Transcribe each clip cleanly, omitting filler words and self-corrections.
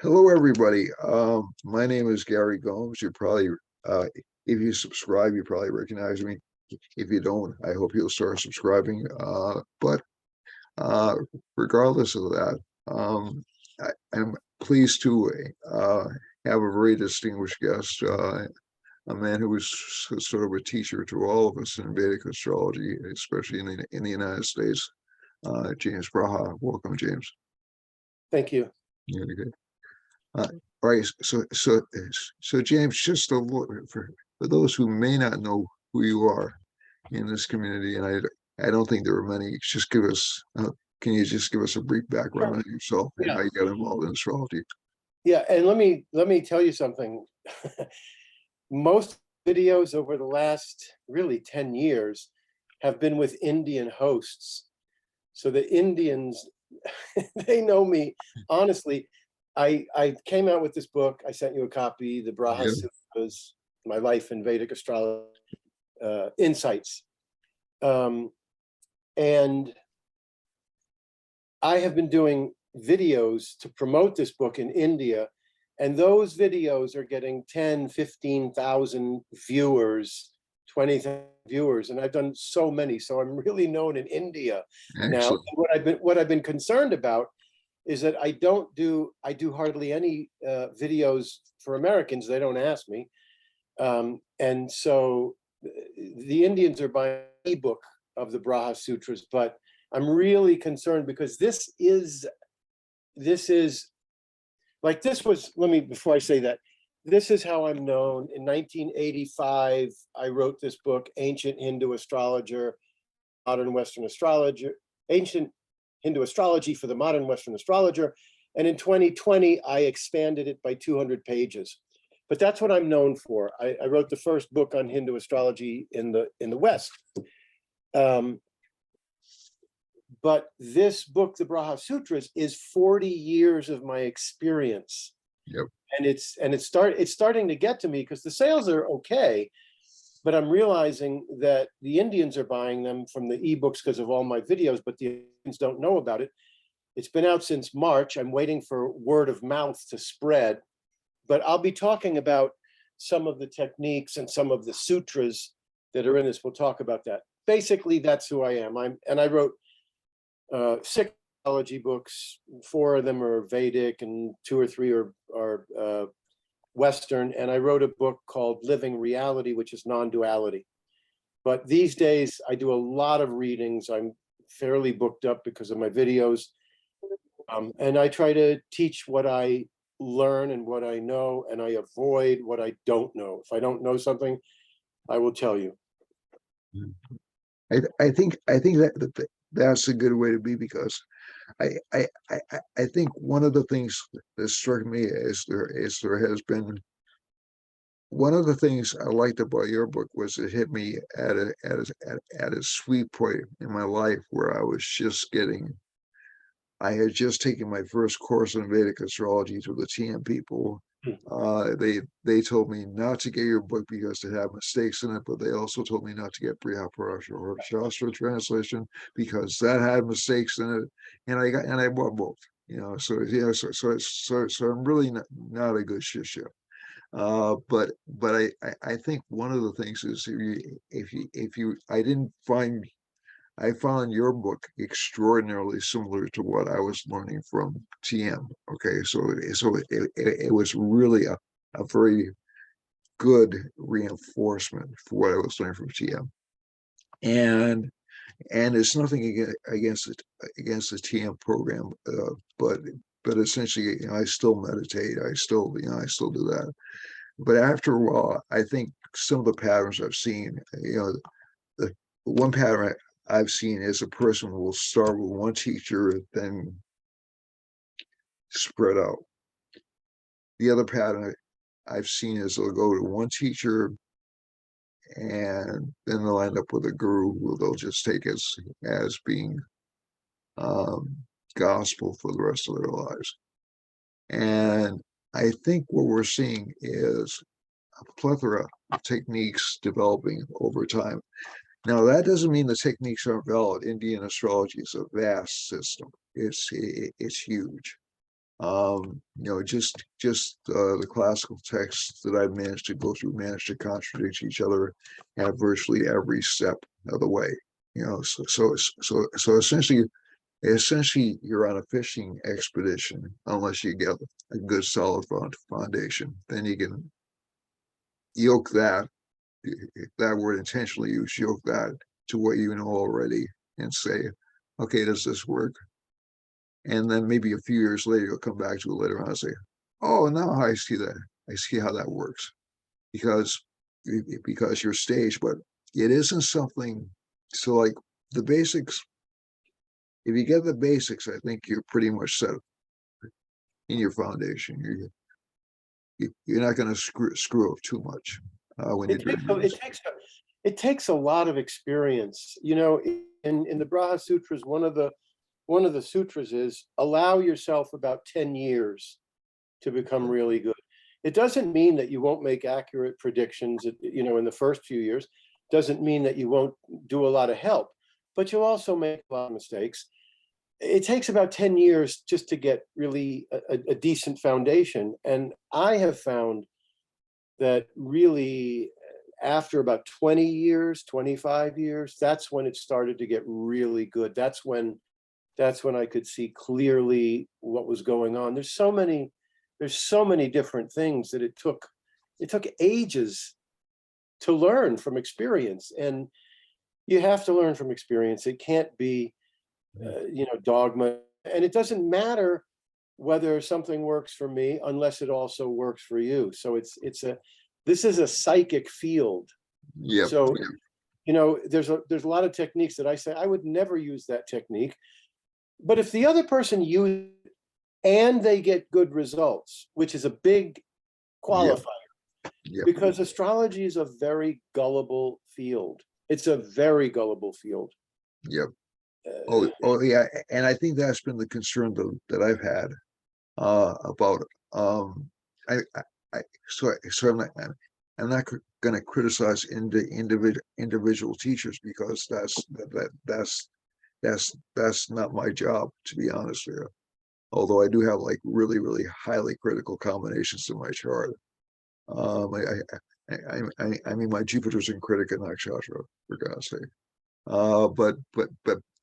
Hello, everybody. My name is Gary Gomes. You probably, if you subscribe, you probably recognize me. If you don't, I hope you'll start subscribing. But uh, regardless of that, I'm pleased to have a very distinguished guest, a man who is sort of a teacher to all of us in Vedic astrology, especially in the United States. James Braha. Welcome, James. Thank you. Yeah, good. Uh, all right, so James, just a little for those who may not know who you are in this community, and I don't think there are many. Just give us, can you just give us a brief background Sure. on yourself and Yeah. how you got involved in astrology? Yeah, and let me tell you something. Most videos over the last really 10 years have been with Indian hosts. So the Indians, they know me. Honestly, I came out with this book. I sent you a copy, the Braha Yeah, Sutras, My Life in Vedic Astrology, Insights. And I have been doing videos to promote this book in India, and those videos are getting 10, 15,000 viewers, 20,000 viewers, and I've done so many. So I'm really known in India now. excellent. What I've been concerned about is that I do hardly any videos for Americans. They don't ask me. And so the Indians are buying an ebook of the Braha Sutras, but I'm really concerned because this is like this was, let me, before I say that, this is how I'm known. In 1985, I wrote this book, Ancient Hindu Astrologer, Modern Western Astrologer, Ancient Hindu Astrology for the Modern Western Astrologer. And in 2020, I expanded it by 200 pages. But that's what I'm known for. I wrote the first book on Hindu astrology in the West. But this book, the Braha Sutras, is 40 years of my experience. Yep. And it's starting to get to me because the sales are okay, but I'm realizing that the Indians are buying them from the ebooks because of all my videos, but the Indians don't know about it. It's been out since March. I'm waiting for word of mouth to spread, but I'll be talking about some of the techniques and some of the sutras that are in this. We'll talk about that. Basically, that's who I am. I wrote 6 astrology books. 4 of them are Vedic, and 2 or 3 are Western. And I wrote a book called Living Reality, which is non-duality. But these days, I do a lot of readings. I'm fairly booked up because of my videos. And I try to teach what I learn and what I know, and I avoid what I don't know. If I don't know something, I will tell you. I think that's a good way to be because I think one of the things that struck me is there has been one of the things I liked about your book was it hit me at a sweet point in my life where I had just taken my first course in Vedic astrology through the TM people. They told me not to get your book because it had mistakes in it, but they also told me not to get Briha or Shastra translation because that had mistakes in it, and I bought both. So I'm really not a good shishya. But I think one of the things is if you I found your book extraordinarily similar to what I was learning from TM. Okay, so it was really a very good reinforcement for what I was learning from TM, and it's nothing against the TM program, but essentially, I still meditate. I still do that. But after a while, I think some of the patterns I've seen, the one pattern I've seen is a person will start with one teacher, then spread out. The other pattern I've seen is they'll go to one teacher and then they'll end up with a guru who they'll just take as being um, gospel for the rest of their lives. And I think what we're seeing is a plethora of techniques developing over time. Now, that doesn't mean the techniques aren't valid. Indian astrology is a vast system. It's huge. The classical texts that I've managed to go through managed to contradict each other at virtually every step of the way. So essentially you're on a fishing expedition unless you get a good solid foundation. Then you can yoke that word intentionally used, yoke that to what you know already and say, okay, does this work? And then maybe a few years later, you'll come back to it later on and say, oh, now I see that. I see how that works because you're staged, but it isn't something. So like the basics, if you get the basics, I think you're pretty much set in your foundation. You're not going to screw up too much when you're It doing takes this. it takes a lot of experience. In the Braha Sutras, one of the sutras is allow yourself about 10 years to become really good. It doesn't mean that you won't make accurate predictions, in the first few years. Doesn't mean that you won't do a lot of help, but you'll also make a lot of mistakes. It takes about 10 years just to get really a decent foundation. And I have found that really after about 20 years, 25 years, that's when it started to get really good. That's when I could see clearly what was going on. There's so many different things that it took ages to learn from experience. And you have to learn from experience. It can't be dogma. And it doesn't matter whether something works for me unless it also works for you. So this is a psychic field. Yep. So there's a lot of techniques that I say I would never use that technique. But if the other person uses it and they get good results, which is a big Yep. qualifier, Yep. because astrology is a very gullible field. It's a very gullible field. Yep. Uh, Yeah. And I think that's been the concern that I've had about I, I so I'm not going to criticize individual teachers because that's not my job, to be honest with you. Although I do have like really really highly critical combinations in my chart. Um, I mean my Jupiter's in Critic and Nakshatra, for God's sake.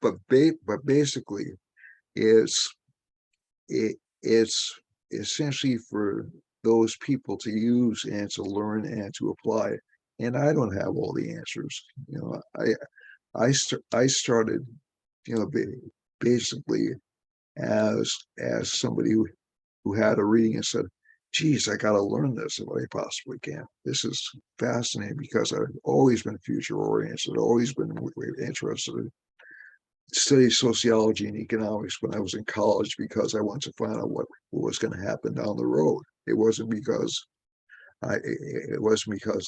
But basically, it's it's essentially for those people to use and to learn and to apply. And I don't have all the answers. I started, you know, basically as somebody who had a reading and said, geez, I got to learn this if I possibly can. This is fascinating because I've always been future oriented, always been interested in study sociology and economics when I was in college because I wanted to find out what was going to happen down the road. It wasn't because I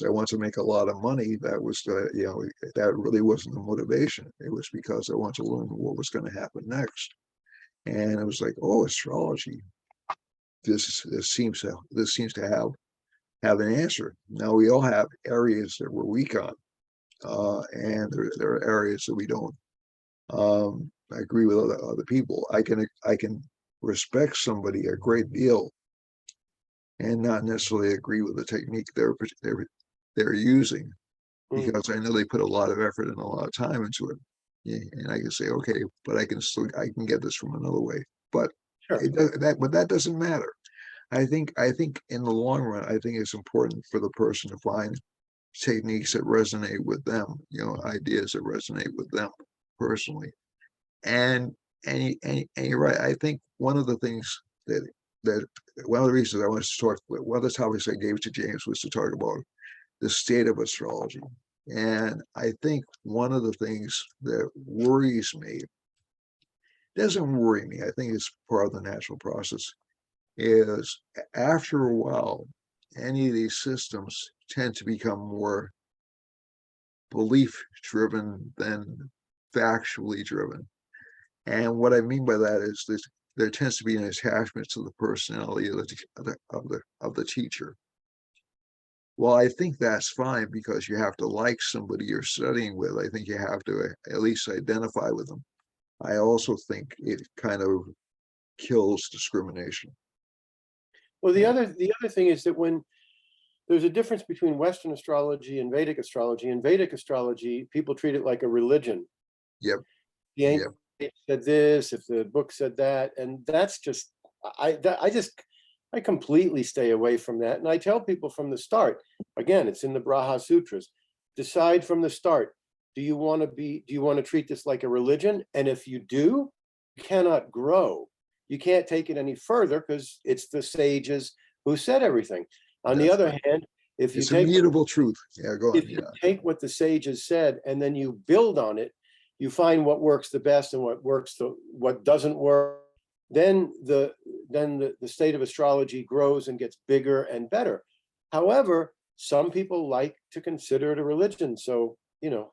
wanted to make a lot of money. That was that really wasn't the motivation. It was because I wanted to learn what was going to happen next. And it was like, oh, astrology. This seems to have an answer. Now we all have areas that we're weak on, and there are areas that we don't. I agree with other people. I can respect somebody a great deal and not necessarily agree with the technique they're using mm, because I know they put a lot of effort and a lot of time into it. Yeah, and I can say, okay, but I can get this from another way. But sure. that doesn't matter. I think in the long run, I think it's important for the person to find techniques that resonate with them, ideas that resonate with them personally. And and you're right. I think one of the things that that one of the reasons I wanted to talk, one of the topics I gave to James was to talk about the state of astrology. And I think one of the things that worries me, doesn't worry me, I think it's part of the natural process, is after a while, any of these systems tend to become more belief driven than factually driven. And what I mean by that is that there tends to be an attachment to the personality of the teacher. Well, I think that's fine because you have to like somebody you're studying with. I think you have to at least identify with them. I also think it kind of kills discrimination. Well, Yeah. the other thing is that when there's a difference between Western astrology and Vedic astrology. In Vedic astrology, people treat it like a religion. Yep. The Yep. ancient said this, if the book said that, and that's just I completely stay away from that. And I tell people from the start, again, it's in the Braha Sutras, decide from the start, do you want to treat this like a religion? And if you do, you cannot grow. You can't take it any further because it's the sages who said everything. On the That's other right. hand, if you It's take immutable truth. Yeah, go on. if you Yeah. take what the sages said and then you build on it, you find what works the best and what doesn't work. Then the state of astrology grows and gets bigger and better. However, some people like to consider it a religion. So, the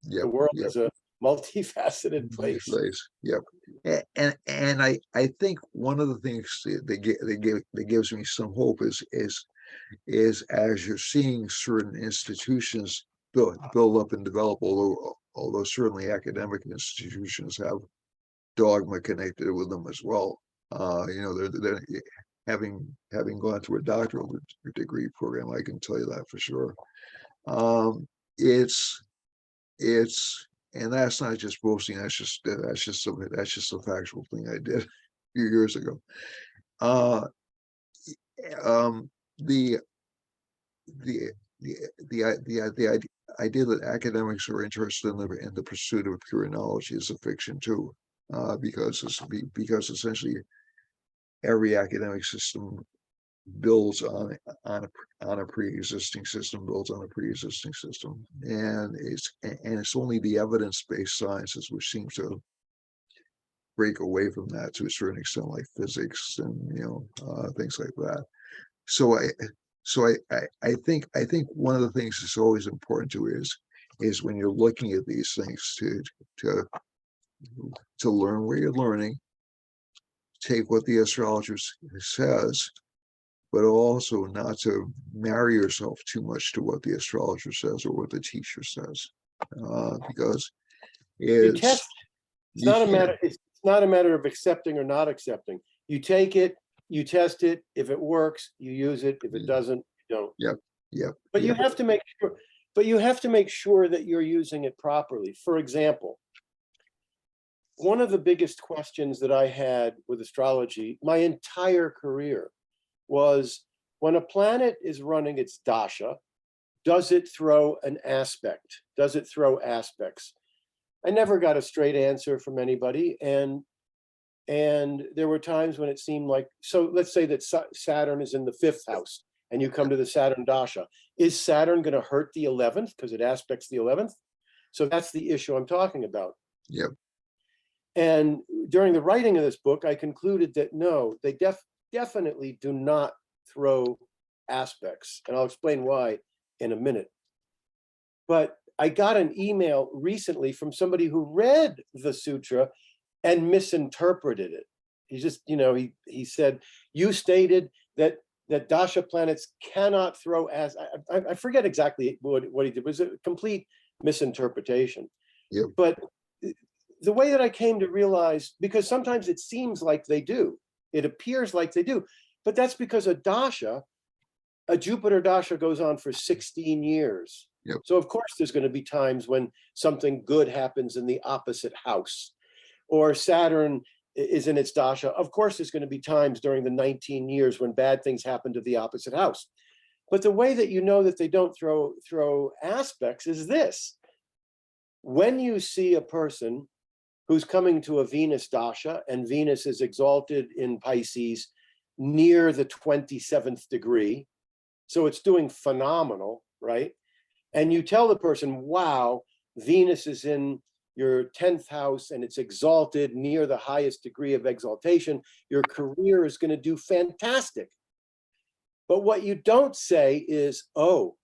Yep. world Yep. is a multifaceted place. Yep. And I think one of the things that gives me some hope is as you're seeing certain institutions build up and develop, although certainly academic institutions have dogma connected with them as well. They're having gone through a doctoral degree program, I can tell you that for sure. Um, it's it's and that's not just boasting. That's just a factual thing I did a few years ago. Uh, um, the the the idea that academics are interested in the pursuit of pure knowledge is a fiction too, because essentially every academic system builds on a pre-existing system, and it's only the evidence-based sciences which seem to break away from that to a certain extent, like physics and things like that. So I think one of the things that's always important to is when you're looking at these things to to learn where you're learning, take what the astrologer says, but also not to marry yourself too much to what the astrologer says or what the teacher says, because You test. it's It's you not a can't. matter. It's not a matter of accepting or not accepting. You take it, you test it. If it works, you use it. If it doesn't, you don't. Yep, yep, But you yep, have to make sure. But you have to make sure that you're using it properly. For example, one of the biggest questions that I had with astrology my entire career was, when a planet is running its dasha, does it throw an aspect? Does it throw aspects? I never got a straight answer from anybody, and there were times when it seemed like, so let's say that Saturn is in the 5th house and you come to the Saturn dasha. Is Saturn going to hurt the 11th because it aspects the 11th? So that's the issue I'm talking about. yep, And during the writing of this book, I concluded that no, they definitely do not throw aspects. And I'll explain why in a minute. But I got an email recently from somebody who read the sutra and misinterpreted it. He just, he said, you stated that dasha planets cannot throw as I forget exactly what he did. It was a complete misinterpretation. yep. But the way that I came to realize, because sometimes it seems like they do, it appears like they do, but that's because a Jupiter dasha goes on for 16 years. Yep. So of course there's going to be times when something good happens in the opposite house, or Saturn is in its dasha. Of course there's going to be times during the 19 years when bad things happen to the opposite house. But the way that you know that they don't throw aspects is this. When you see a person who's coming to a Venus dasha, and Venus is exalted in Pisces near the 27th degree, so it's doing phenomenal, right? And you tell the person, wow, Venus is in your 10th house and it's exalted near the highest degree of exaltation, your career is going to do fantastic. But what you don't say is, oh,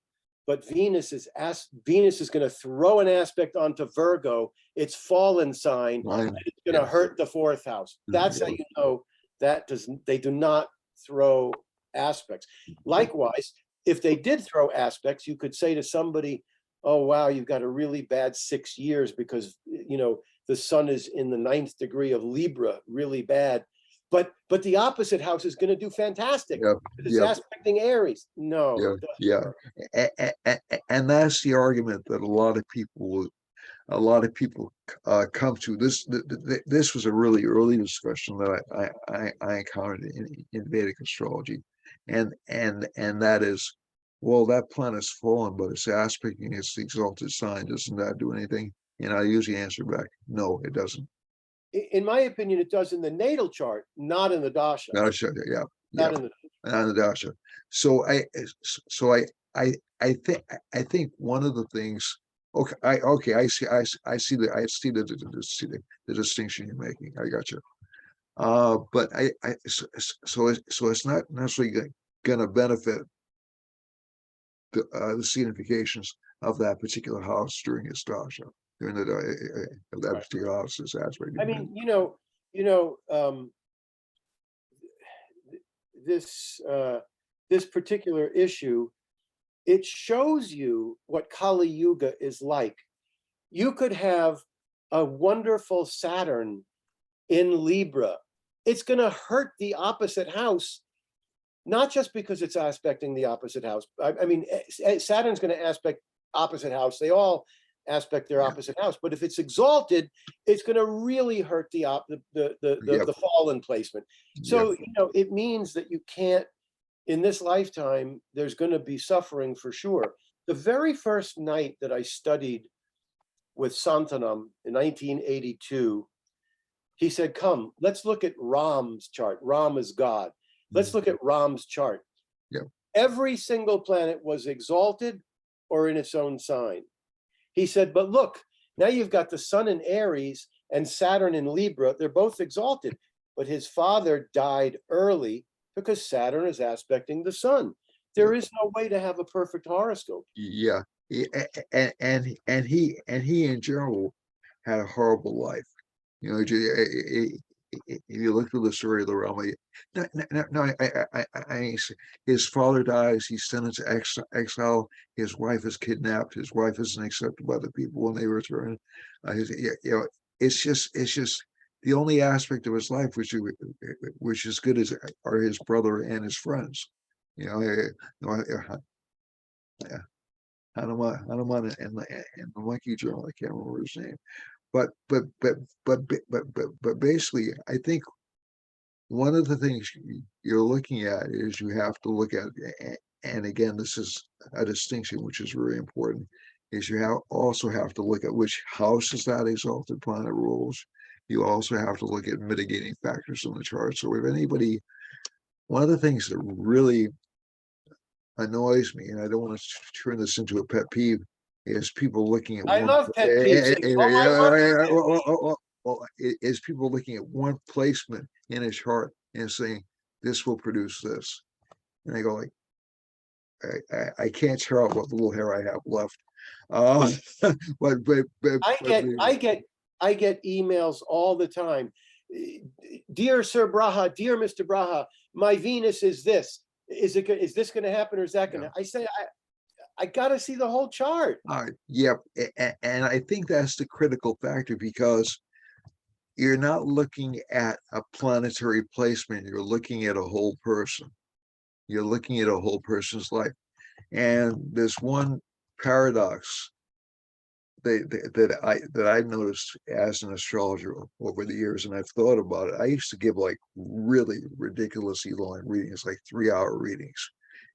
but Venus is going to throw an aspect onto Virgo, its fallen sign, and it's going to hurt the 4th house. That's how you know they do not throw aspects. Likewise, if they did throw aspects, you could say to somebody, oh, wow, you've got a really bad 6 years because, the sun is in the 9th degree of Libra, really bad. yeah, the opposite house is going to do fantastic. yeah, It's yeah, aspecting Aries. No, yeah, it doesn't yeah. work. And that's the argument that a lot of people come to. This was a really early discussion that I encountered in Vedic astrology, and that is, well, that planet's fallen, but it's aspecting its exalted sign. Doesn't that do anything? And I usually answer back, no, it doesn't. In my opinion, it does in the natal chart, not in the dasha. Not a yeah, yeah, Not in the. on the dasha. So so I think one of the things. Okay, I see the distinction you're making. I got you. But so it's not necessarily going to benefit the significations of that particular house during its dasha, during the of that Right. particular house's aspect. I mean, this this particular issue, it shows you what Kali Yuga is like. You could have a wonderful Saturn in Libra. It's going to hurt the opposite house, not just because it's aspecting the opposite house. I mean, Saturn's going to aspect opposite house. They all aspect their Yeah, opposite house. But if it's exalted, it's going to really hurt yeah, the fallen placement. yeah, So it means that you can't, in this lifetime, there's going to be suffering for sure. The very first night that I studied with Santanam in 1982, he said, come, let's look at Ram's chart. Ram is God. Let's look at Ram's chart. yeah, Every single planet was exalted or in its own sign. He said, but look, now you've got the sun in Aries and Saturn in Libra. They're both exalted, but his father died early because Saturn is aspecting the sun. yeah. There is no way to have a perfect horoscope. Yeah, and he in general had a horrible life. You know, if you look through the story of the realm, no, his father dies. He's sent into exile. His wife is kidnapped. His wife isn't accepted by the people when they return. It's just the only aspect of his life which is good as are his brother and his friends. You know, Hanuman and the monkey journal. I can't remember his name, but basically, I think one of the things you're looking at is you have to look at, and again, this is a distinction which is very important. Is also have to look at which house is that exalted planet rules. You also have to look at mitigating factors in the chart. So if anybody, one of the things that really annoys me, and I don't want to turn this into a pet peeve, is people looking at I one. love pet peeves. Oh, I love pet peeves. Is people looking at one placement in a chart and saying this will produce this, and I go like, I can't tear out what little hair I have left. I get, I get, I get emails all the time. Dear Sir Braha, dear Mr. Braha, my Venus is this. Is this going to happen or is that going to? I say, I got to see the whole chart. Yep, and I think that's the critical factor because you're not looking at a planetary placement. You're looking at a whole person. You're looking at a whole person's life, and there's one paradox that I've noticed as an astrologer over the years, and I've thought about it. I used to give like really ridiculously long readings, like 3-hour readings,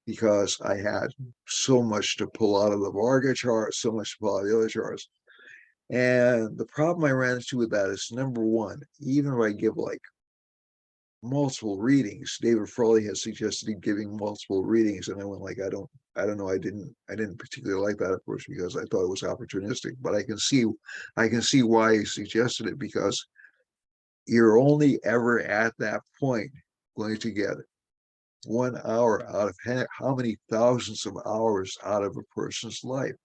because I had so much to pull out of the Varga chart, so much to pull out of the other charts. And the problem I ran into with that is number one, even if I give like multiple readings, David Frawley has suggested giving multiple readings, and I went like, I don't know, I didn't particularly like that at first because I thought it was opportunistic, but I can see why he suggested it, because you're only ever at that point going to get 1 hour out of how many thousands of hours out of a person's life.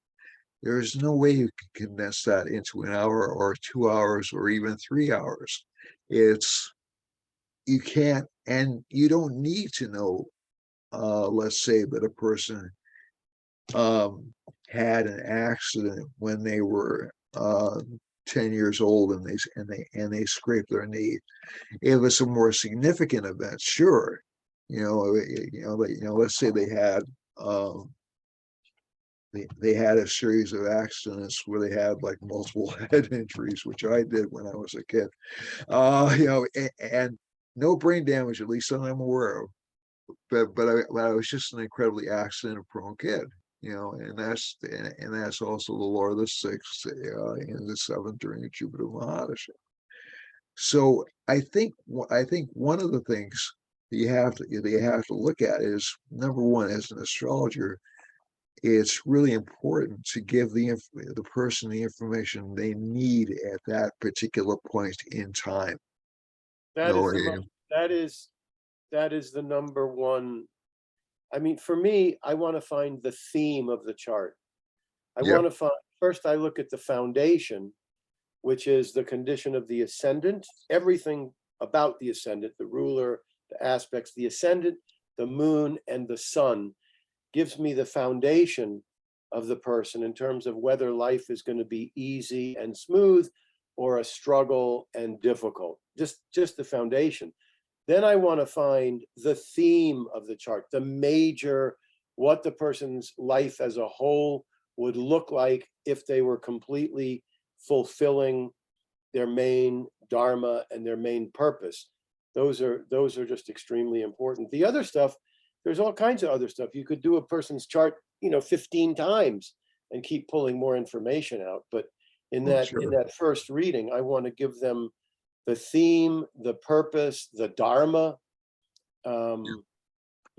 There is no way you can condense that into an hour or 2 hours or even 3 hours. You can't, and you don't need to know, let's say that a person had an accident when they were 10 years old and they scrape their knee. If it's a more significant event, sure, let's say they had a series of accidents where they had like multiple head injuries, which I did when I was a kid. And no brain damage, at least that I'm aware of. But I was just an incredibly accident-prone kid, and that's also the Lord of the Sixth in the seventh during the Jupiter Mahadasha. So I think one of the things that you have to look at is, number one, as an astrologer, it's really important to give the person the information they need at that particular point in time. That is the most, that is the number one. I mean, for me, I want to find the theme of the chart. I Yeah, want to find, first I look at the foundation, which is the condition of the ascendant, everything about the ascendant, the ruler, the aspects, the ascendant, the moon, and the sun gives me the foundation of the person in terms of whether life is going to be easy and smooth or a struggle and difficult. Just the foundation. Then I want to find the theme of the chart, the major, what the person's life as a whole would look like if they were completely fulfilling their main dharma and their main purpose. Those are just extremely important. The other stuff, there's all kinds of other stuff. You could do a person's chart, 15 times and keep pulling more information out. But in oh, that sure. first reading, I want to give them the theme, the purpose, the dharma, um,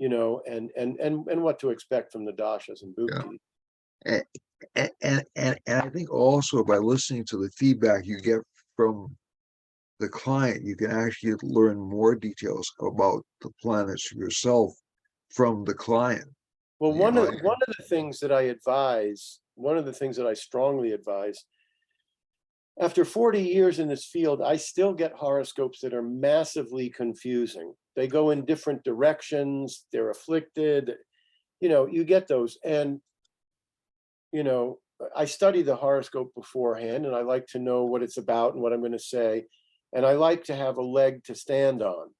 and what to expect from the dashas and Yeah. bhukti. And, and I think also by listening to the feedback you get from the client, you can actually learn more details about the planets yourself from the client. Well, You know, one of the things that I advise, one of the things that I strongly advise, after 40 years in this field, I still get horoscopes that are massively confusing. They go in different directions, they're afflicted, you get those. And, I study the horoscope beforehand and I like to know what it's about and what I'm going to say. And I like to have a leg to stand on.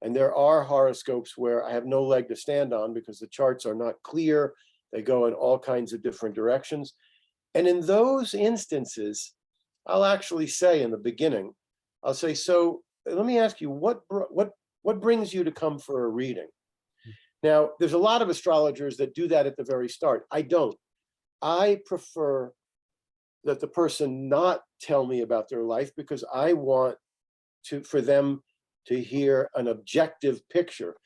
And there are horoscopes where I have no leg to stand on because the charts are not clear. They go in all kinds of different directions. And in those instances, I'll actually say in the beginning, I'll say, so let me ask you, what brings you to come for a reading? Now, there's a lot of astrologers that do that at the very start. I don't. I prefer that the person not tell me about their life because I want for them to hear an objective picture.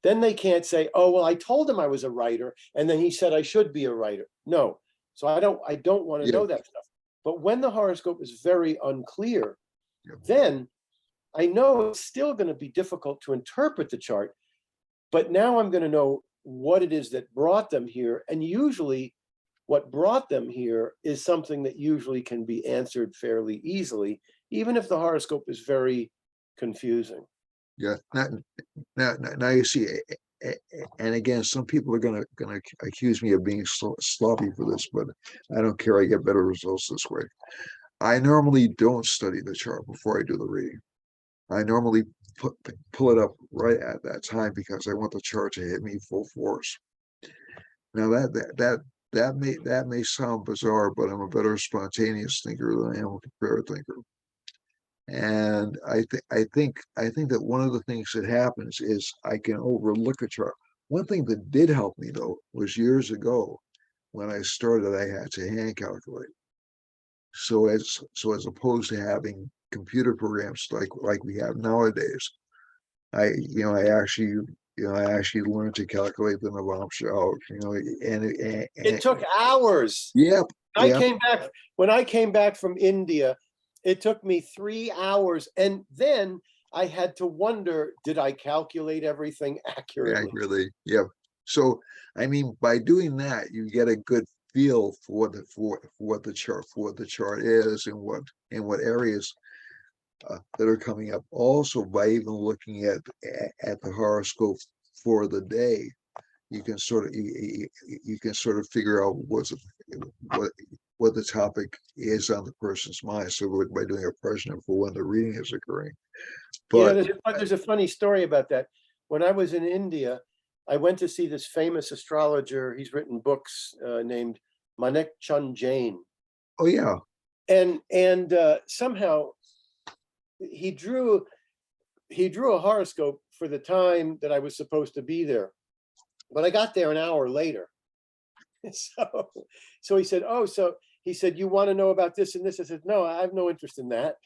Then they can't say, oh, well, I told him I was a writer, and then he said I should be a writer. No. So I don't want to yeah, know that stuff. But when the horoscope is very unclear, yeah, then I know it's still going to be difficult to interpret the chart, but now I'm going to know what it is that brought them here. And usually what brought them here is something that usually can be answered fairly easily, even if the horoscope is very confusing. yeah. Now you see, and again, some people are gonna accuse me of being sloppy for this, but I don't care. I get better results this way. I normally don't study the chart before I do the reading. I normally pull it up right at that time because I want the chart to hit me full force. Now that may sound bizarre, but I'm a better spontaneous thinker than I am a prepared thinker. And I think that one of the things that happens is I can overlook a chart. One thing that did help me though was years ago when I started, I had to hand calculate. So as opposed to having computer programs like we have nowadays, I actually learned to calculate the Navamsha out, It took hours. yep, I yep, came back when I came back from India. It took me 3 hours, and then I had to wonder: did I calculate everything accurately? accurately, yep. So I mean, by doing that, you get a good feel for what the chart is and what areas that are coming up. Also, by even looking at the horoscope for the day, you can sort of figure out what what the topic is on the person's mind. So by doing a precedent for when the reading is occurring. You know, But there's a funny story about that. When I was in India, I went to see this famous astrologer. He's written books named Manek Chand Jain, oh yeah, and somehow he drew a horoscope for the time that I was supposed to be there, but I got there an hour later. So he said, "Oh, so he said you want to know about this and this?" I said, "No, I have no interest in that."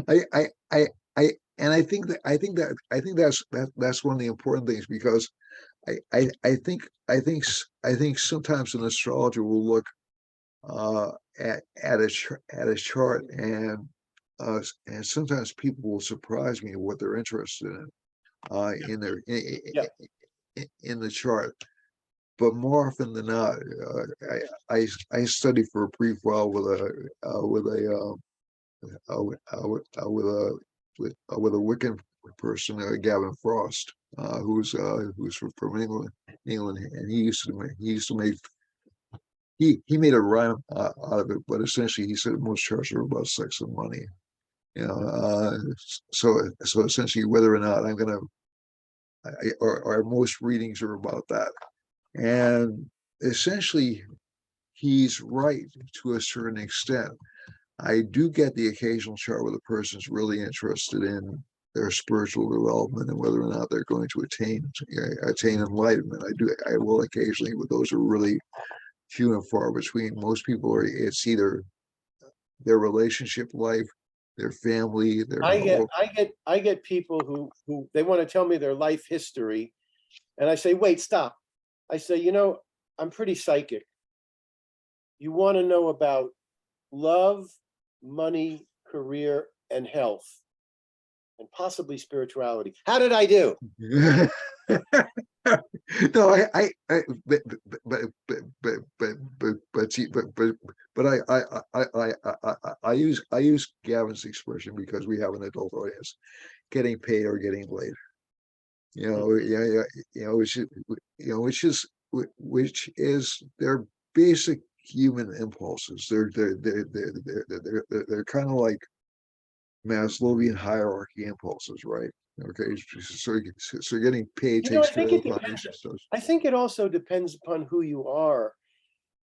I and I think that's one of the important things, because I think sometimes an astrologer will look at a chart, and sometimes people will surprise me what they're interested in their Yeah, in the chart. But more often than not, I study for a brief while with a Wiccan person, Gavin Frost, who's from England, and he used to make he made a rhyme out of it, but essentially he said most charts are about sex and money. You know, so essentially, whether or not I'm gonna, or most readings are about that, and essentially he's right to a certain extent. I do get the occasional chart where the person's really interested in their spiritual development and whether or not they're going to attain enlightenment. I will occasionally, but those are really few and far between. Most people are, it's either their relationship life, their family, their health. I get people who they want to tell me their life history, and I say, "Wait, stop." I say, "You know, I'm pretty psychic. You want to know about love, money, career, and health, and possibly spirituality. How did I do?" No, but see, but I use Gavin's expression because we have an adult audience. Getting paid or getting laid, yeah, which is their basic human impulses. They're kind of like Maslowian hierarchy impulses, right? Okay, so getting paid You know, I takes care think of it the depends. foundation stuff. I think it also depends upon who you are.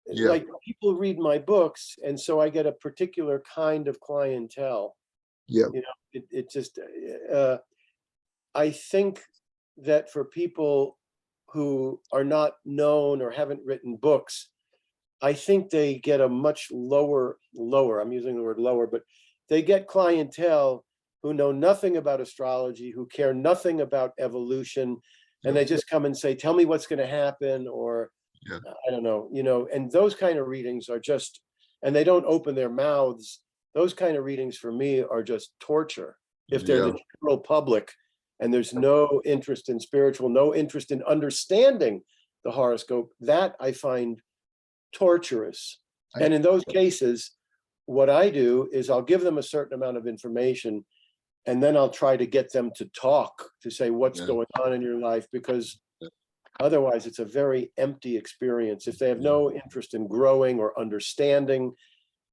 Yeah, Like people read my books, and so I get a particular kind of clientele. yeah, You know, it just I think that for people who are not known or haven't written books, I think they get a much lower, I'm using the word lower, but they get clientele who know nothing about astrology, who care nothing about evolution, and yeah, they just come and say, "Tell me what's going to happen," or yeah, I don't know, and those kind of readings are just, and they don't open their mouths. Those kind of readings for me are just torture. If they're yeah. the general public and there's no interest in spiritual, no interest in understanding the horoscope, that I find torturous. I, And in those cases, what I do is I'll give them a certain amount of information, and then I'll try to get them to talk, to say what's yeah, going on in your life, because otherwise it's a very empty experience. If they have yeah, no interest in growing or understanding,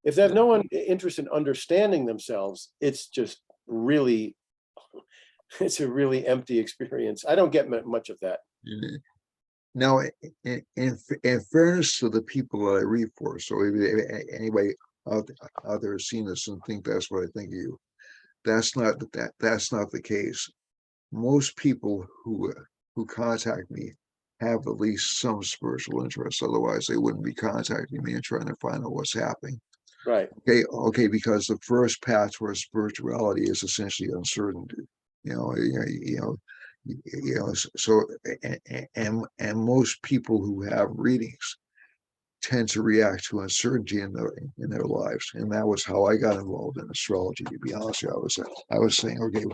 if they have yeah, no interest in understanding themselves, it's just really, it's a really empty experience. I don't get much of that. yeah. Now, in fairness to the people that I read for, so if anybody out there has seen this and think that's what I think of you, that's not the case. Most people who contact me have at least some spiritual interest. Otherwise, they wouldn't be contacting me and trying to find out what's happening. Right. Okay, because the first path towards spirituality is essentially uncertainty. You know, you know, you know, so and most people who have readings tend to react to uncertainty in their lives, and that was how I got involved in astrology. To be honest, I was saying, okay,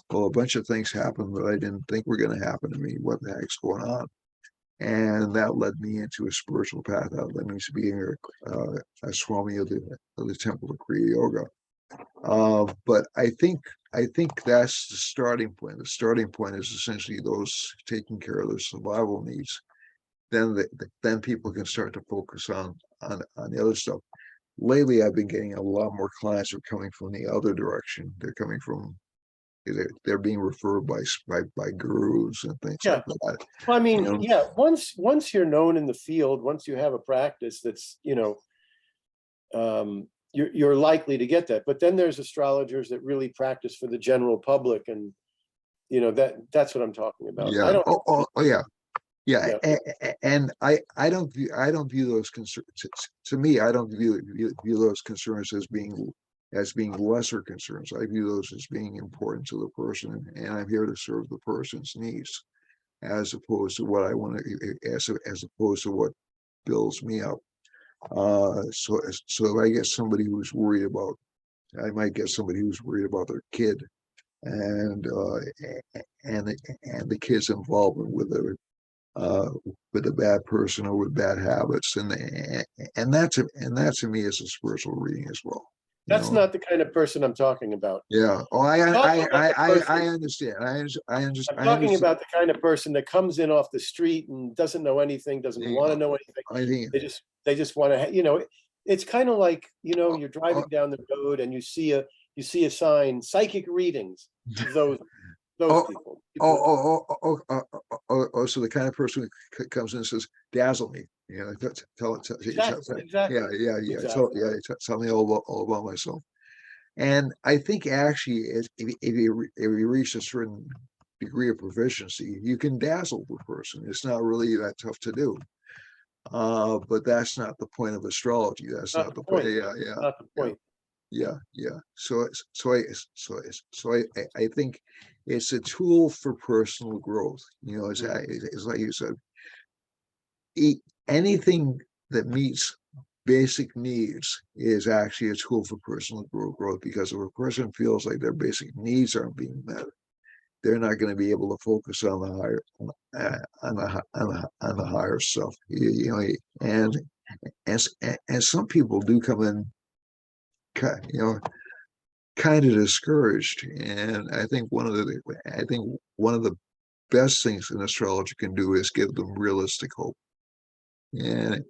well, a bunch of things happened that I didn't think were going to happen to me. What the heck's going on? And that led me into a spiritual path. That led me to being a Swami of the Temple of Kriya Yoga. But I think that's the starting point. The starting point is essentially those taking care of their survival needs. Then then people can start to focus on the other stuff. Lately, I've been getting a lot more clients who are coming from the other direction. They're coming from they're being referred by gurus and things Yeah. like that. Well, I You mean, know, yeah, once you're known in the field, once you have a practice that's, you're likely to get that. But then there's astrologers that really practice for the general public, and that's what I'm talking about. I yeah. don't, Oh, yeah. Yeah, yeah, and I don't view those concerns. To me, I don't view those concerns as being lesser concerns. I view those as being important to the person, and I'm here to serve the person's needs, as opposed to what I want to, as opposed to what builds me up. So if I get somebody who's worried about, I might get somebody who's worried about their kid, and and the kid's involvement uh, with a bad person or with bad habits, and that to me is a spiritual reading as well. You that's know, not the kind of person I'm talking about. yeah. Oh, Talking about the I person, understand. I'm I talking understand. about the kind of person that comes in off the street and doesn't know anything, doesn't want to know anything. I think. They just want to, it's kind of like, you're Uh, driving down the road and you see a sign, psychic readings. Those those oh, people. so the kind of person who comes in and says, "Dazzle me," Exactly, exactly, exactly. tell me all about myself. And I think actually, if you reach a certain degree of proficiency, you can dazzle the person. It's not really that tough to do. But that's not the point of astrology. That's Not not the the point. point. Not the Yeah, point. yeah. I think it's a tool for personal growth. Mm. It's like you said, eat anything that meets basic needs is actually a tool for personal growth, because if a person feels like their basic needs aren't being met, they're not going to be able to focus on the higher on the higher stuff. And and some people do come in, you know, kind of discouraged. And I think one of the best things an astrologer can do is give them realistic hope. And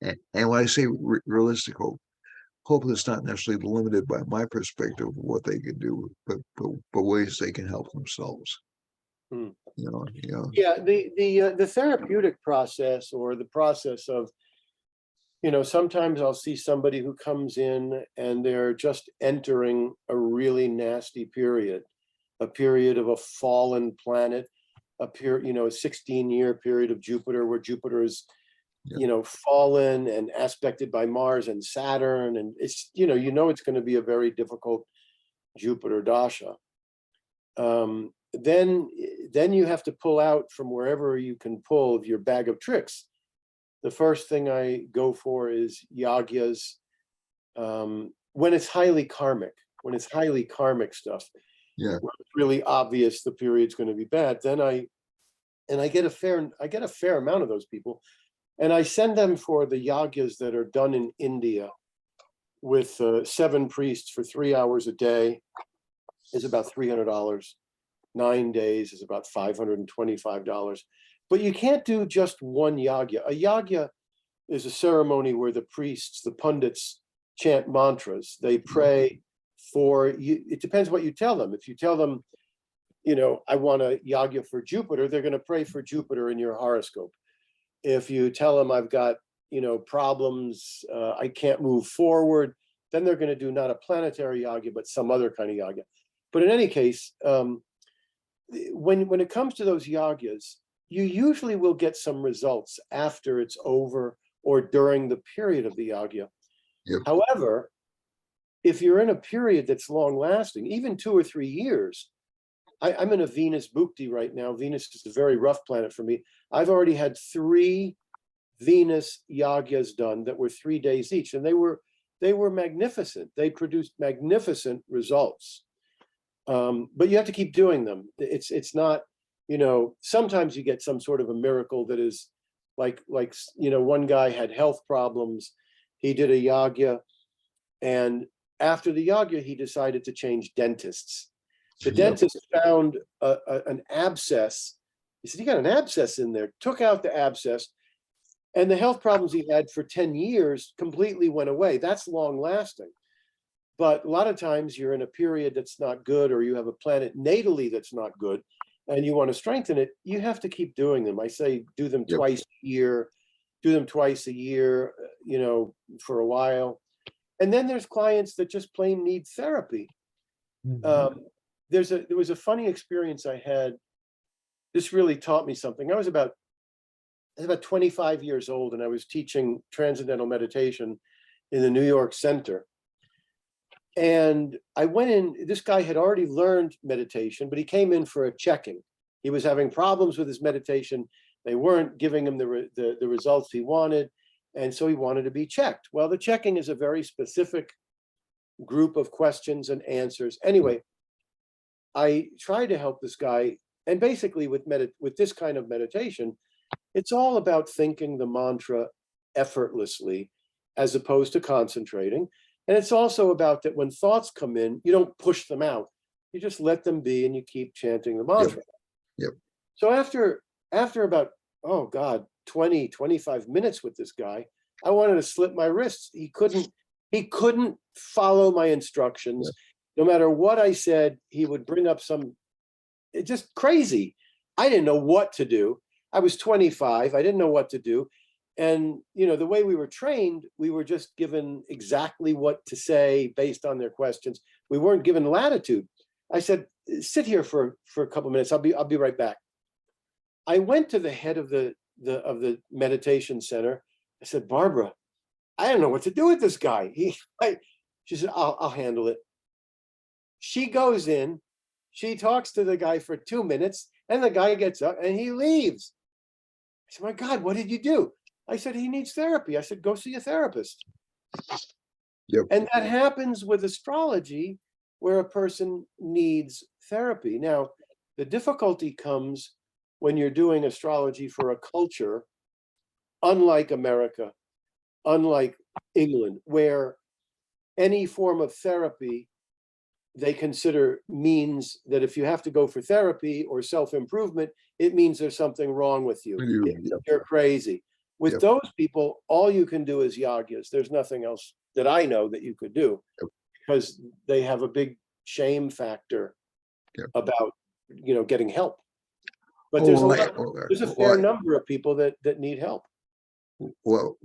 and when I say realistic hope is not necessarily limited by my perspective of what they can do, but ways they can help themselves. Mm. You know. Yeah, the therapeutic process, or the process of, sometimes I'll see somebody who comes in and they're just entering a really nasty period, a period of a fallen planet, a 16-year period of Jupiter, where Jupiter is, Yeah, fallen and aspected by Mars and Saturn, and it's going to be a very difficult Jupiter dasha. Then you have to pull out from wherever you can pull of your bag of tricks. The first thing I go for is yagyas. When it's highly karmic, stuff, yeah, where it's really obvious the period's going to be bad, then I get a fair amount of those people, and I send them for the yagyas that are done in India with 7 priests for 3 hours a day, is about $300. 9 days is about $525. But you can't do just one yagya. A yagya is a ceremony where the priests, the pundits, chant mantras. They pray for you. It depends what you tell them. If you tell them, I want a yagya for Jupiter, they're going to pray for Jupiter in your horoscope. If you tell them I've got, problems, I can't move forward, then they're going to do not a planetary yagya, but some other kind of yagya. But in any case, when it comes to those yagyas, you usually will get some results after it's over or during the period of the yagya. yep, However, if you're in a period that's long lasting, even 2 or 3 years, I'm in a Venus bhukti right now. Venus is a very rough planet for me. I've already had 3 Venus yagyas done that were 3 days each, and they were magnificent. They produced magnificent results. But you have to keep doing them. It's not, sometimes you get some sort of a miracle that is like, one guy had health problems. He did a yagya, and after the yagya, he decided to change dentists. The yep, dentist found an abscess. He said, "You got an abscess in there." Took out the abscess, And the health problems he had for 10 years completely went away. That's long lasting. But a lot of times you're in a period that's not good, or you have a planet natally that's not good, and you want to strengthen it, you have to keep doing them. I say do them Yep. twice a year, do them twice a year, for a while. And then there's clients that just plain need therapy. Um, there was a funny experience I had. This really taught me something. I was about 25 years old, and I was teaching transcendental meditation in the New York Center. And I went in, this guy had already learned meditation, but he came in for a check-in. He was having problems with his meditation. They weren't giving him the results he wanted. And so he wanted to be checked. Well, the checking is a very specific group of questions and answers. Anyway, I tried to help this guy. And basically with this kind of meditation, it's all about thinking the mantra effortlessly as opposed to concentrating. And it's also about that when thoughts come in, you don't push them out. You just let them be and you keep chanting the mantra. Yep. So after about, oh God, 20, 25 minutes with this guy, I wanted to slip my wrists. He couldn't follow my instructions. No matter what I said, he would bring up it's just crazy. I didn't know what to do. I was 25. I didn't know what to do. And, the way we were trained, we were just given exactly what to say based on their questions. We weren't given latitude. I said, sit here for a couple of minutes. I'll be right back. I went to the head of the meditation center. I said, Barbara, I don't know what to do with this guy. She said, I'll handle it. She goes in, she talks to the guy for 2 minutes, and the guy gets up and he leaves. I said, my God, what did you do? I said, he needs therapy. I said, go see a therapist. Yep. And that happens with astrology, where a person needs therapy. Now, the difficulty comes when you're doing astrology for a culture, unlike America, unlike England, where any form of therapy they consider means that if you have to go for therapy or self-improvement, it means there's something wrong with you. You're crazy. With those people, all you can do is yagyas. There's nothing else that I know that you could do, because they have a big shame factor about, getting help. But there's a fair number of people that need help. Well,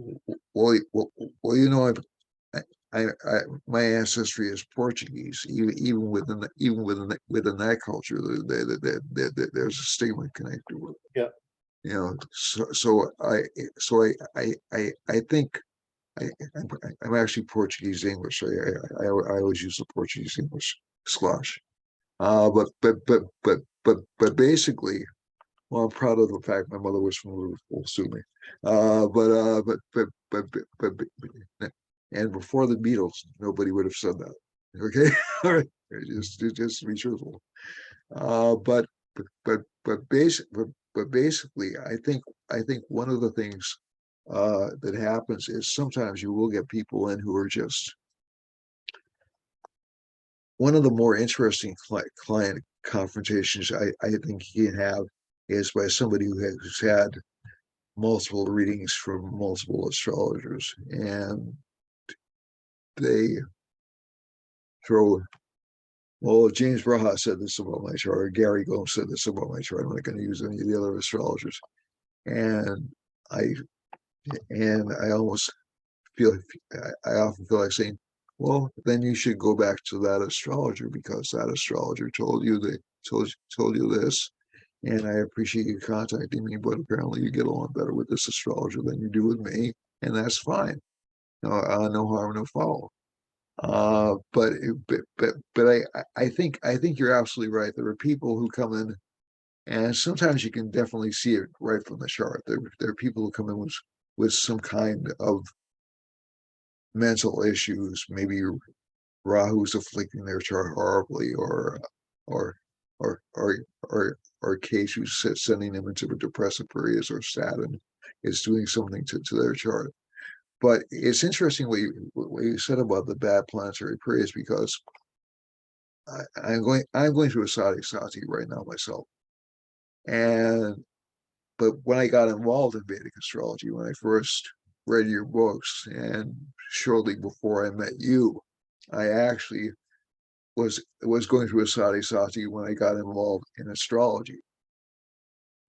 my ancestry is Portuguese. Even within that culture, there's a stigma connected with it. Yeah. So I think I'm actually Portuguese English. I always use the Portuguese English slash. But basically, well, I'm proud of the fact my mother was from Liverpool. Sue me. And before the Beatles, nobody would have said that. Okay, all right, just to be truthful. But basically, I think one of the things that happens is sometimes you will get people in who are just. One of the more interesting client confrontations I think you can have is by somebody who has had multiple readings from multiple astrologers, and they throw, well, James Braha said this about my chart, or Gary Gomes said this about my chart. I'm not going to use any of the other astrologers. And I almost feel, I often feel like saying, well, then you should go back to that astrologer, because that astrologer told you this, and I appreciate you contacting me, but apparently you get along better with this astrologer than you do with me, and that's fine. No harm, no foul. But I think you're absolutely right. There are people who come in, and sometimes you can definitely see it right from the chart. There are people who come in with some kind of mental issues, maybe Rahu's afflicting their chart horribly, or Ketu's sending them into depressive periods, or Saturn is doing something to their chart. But it's interesting what you said about the bad planetary periods, because I'm going through a sati right now myself, and but when I got involved in Vedic astrology, when I first read your books, and shortly before I met you, I actually was going through a sadhisati when I got involved in astrology.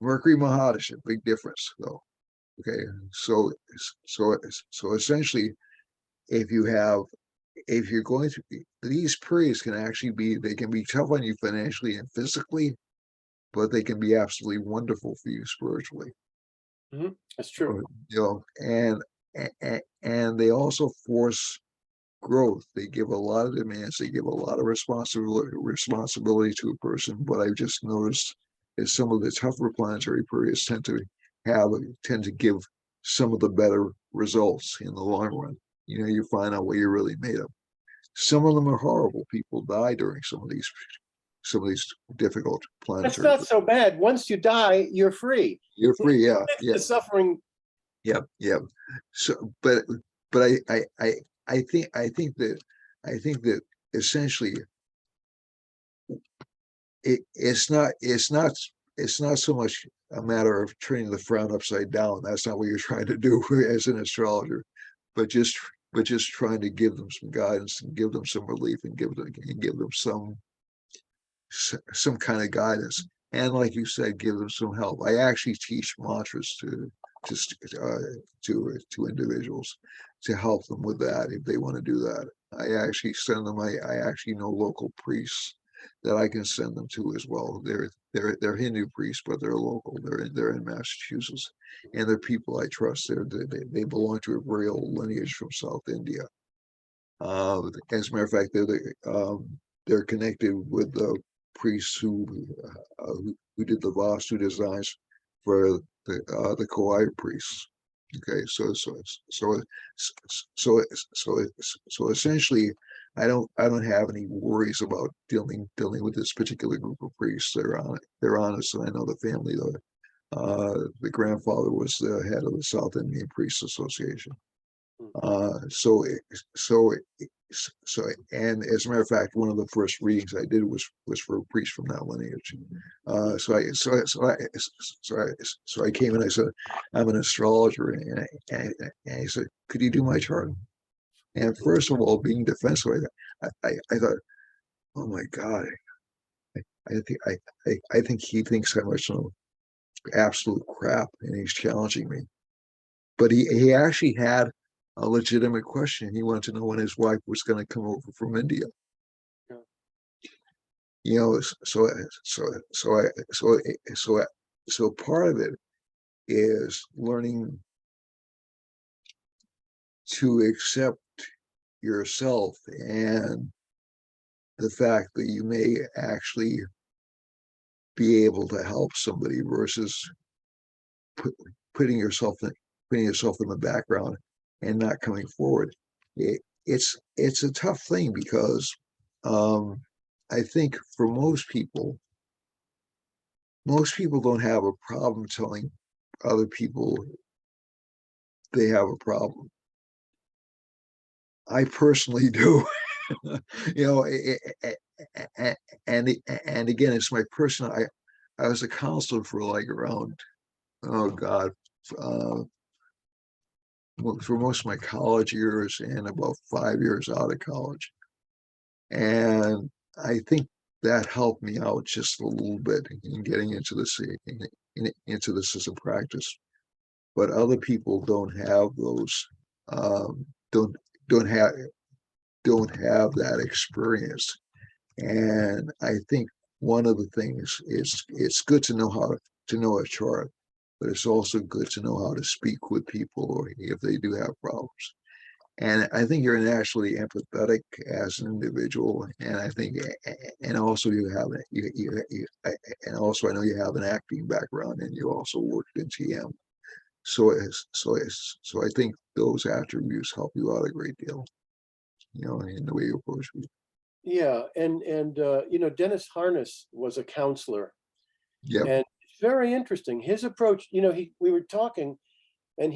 Mercury Mahadasha, big difference though. Okay, so so essentially, if you have if you're going through these periods, can actually be they can be tough on you financially and physically, but they can be absolutely wonderful for you spiritually. That's true. You know, and they also force growth. They give a lot of demands. They give a lot of responsibility to a person. What I've just noticed is some of the tougher planetary periods have tend to give some of the better results in the long run. You know, you find out what you're really made of. Some of them are horrible. People die during some of these difficult That's planetary not periods. so bad. Once you die, you're free. You're free, yeah, The yeah, suffering. yeah, yeah. So, but I think that essentially it's not so much a matter of turning the frown upside down. That's not what you're trying to do as an astrologer, but just trying to give them some guidance and give them some relief and give them some kind of guidance. And like you said, give them some help. I actually teach mantras to individuals to help them with that if they want to do that. I actually send them. I actually know local priests that I can send them to as well. They're Hindu priests, but they're local. They're in Massachusetts, and they're people I trust. They belong to a very old lineage from South India. As a matter of fact, they're connected with the priests who did the Vastu designs for the Kauai priests. Okay, so essentially, I don't have any worries about dealing with this particular group of priests. They're honest, and I know the family. The grandfather was the head of the South Indian Priests Association. So so so and as a matter of fact, one of the first readings I did was for a priest from that lineage. So I came and I said, I'm an astrologer, and he said, could you do my chart? And first of all, being defensive, I thought, oh my God, I think he thinks I'm some absolute crap, and he's challenging me. But he actually had a legitimate question. He wanted to know when his wife was going to come over from India. Yeah. You know, so part of it is learning to accept yourself and the fact that you may actually be able to help somebody versus put, putting yourself in the background and not coming forward. It's a tough thing because I think for most people don't have a problem telling other people they have a problem. I personally do. You know, and again, it's my personal. I was a counselor for like around, oh God, uh, for most of my college years and about 5 years out of college. And I think that helped me out just a little bit in getting into into the system practice. But other people don't have those, um, don't don't have don't have that experience. And I think one of the things is it's good to know how to know a chart, but it's also good to know how to speak with people if they do have problems. And I think you're naturally empathetic as an individual, and I think, and also you have and also I know you have an acting background, and you also worked in TM. So I think those attributes help you out a great deal, you know, in the way you approach people. Yeah, and Dennis Harness was a counselor, Yeah, and it's very interesting. His approach, we were talking, and